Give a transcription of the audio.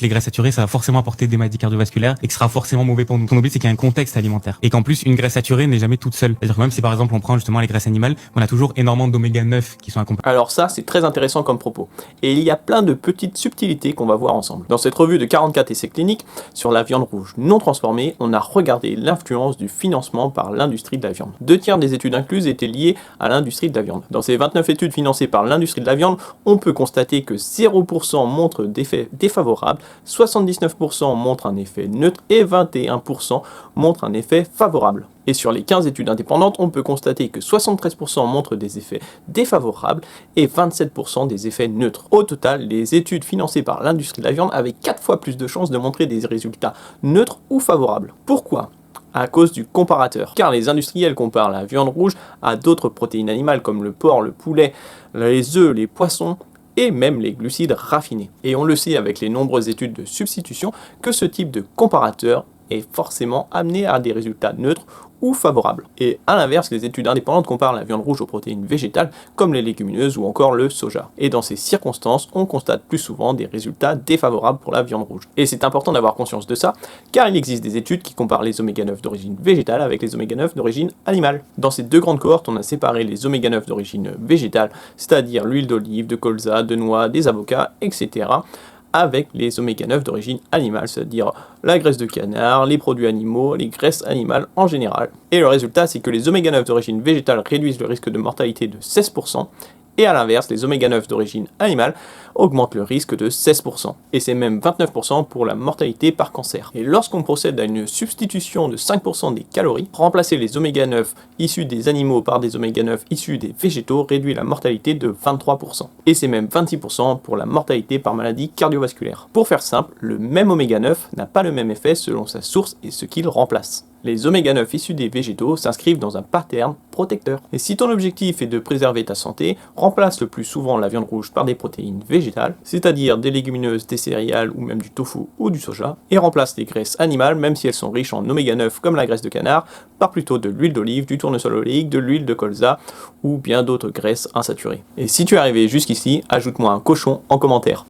les graisses saturées, ça va forcément apporter des maladies cardiovasculaires et que ce sera forcément mauvais pour nous. Ce qu'on oublie, c'est qu'il y a un contexte alimentaire. Et qu'en plus, une graisse saturée n'est jamais toute seule. C'est-à-dire que même si par exemple on prend justement les graisses animales, on a toujours énormément d'oméga 9 qui sont accompagnés. Alors ça, c'est très intéressant comme propos. Et il y a plein de petites subtilités qu'on va voir ensemble. Dans cette revue de 44 essais cliniques sur la viande rouge non transformée, on a regardé l'influence du financement par l'industrie de la viande. 2/3 des études incluses étaient liées à l'industrie de la viande. Dans ces 29 études financées par l'industrie de la viande, on peut constater que 0% montrent d'effets défavorables, 79% montrent un effet neutre et 21% montrent un effet favorable. Et sur les 15 études indépendantes, on peut constater que 73% montrent des effets défavorables et 27% des effets neutres. Au total, les études financées par l'industrie de la viande avaient 4 fois plus de chances de montrer des résultats neutres ou favorables. Pourquoi ? À cause du comparateur, car les industriels comparent la viande rouge à d'autres protéines animales comme le porc, le poulet, les œufs, les poissons et même les glucides raffinés. Et on le sait avec les nombreuses études de substitution que ce type de comparateur est forcément amené à des résultats neutres ou favorables. Et à l'inverse, les études indépendantes comparent la viande rouge aux protéines végétales comme les légumineuses ou encore le soja. Et dans ces circonstances, on constate plus souvent des résultats défavorables pour la viande rouge. Et c'est important d'avoir conscience de ça, car il existe des études qui comparent les oméga 9 d'origine végétale avec les oméga 9 d'origine animale. Dans ces deux grandes cohortes, on a séparé les oméga 9 d'origine végétale, c'est-à-dire l'huile d'olive, de colza, de noix, des avocats, etc., avec les oméga 9 d'origine animale, c'est-à-dire la graisse de canard, les produits animaux, les graisses animales en général. Et le résultat, c'est que les oméga 9 d'origine végétale réduisent le risque de mortalité de 16%, et à l'inverse, les oméga 9 d'origine animale augmentent le risque de 16%. Et c'est même 29% pour la mortalité par cancer. Et lorsqu'on procède à une substitution de 5% des calories, remplacer les oméga 9 issus des animaux par des oméga 9 issus des végétaux réduit la mortalité de 23%. Et c'est même 26% pour la mortalité par maladie cardiovasculaire. Pour faire simple, le même oméga 9 n'a pas le même effet selon sa source et ce qu'il remplace. Les oméga 9 issus des végétaux s'inscrivent dans un pattern protecteur. Et si ton objectif est de préserver ta santé, remplace le plus souvent la viande rouge par des protéines végétales, c'est-à-dire des légumineuses, des céréales ou même du tofu ou du soja, et remplace les graisses animales, même si elles sont riches en oméga 9 comme la graisse de canard, par plutôt de l'huile d'olive, du tournesol oléique, de l'huile de colza ou bien d'autres graisses insaturées. Et si tu es arrivé jusqu'ici, ajoute-moi un cochon en commentaire.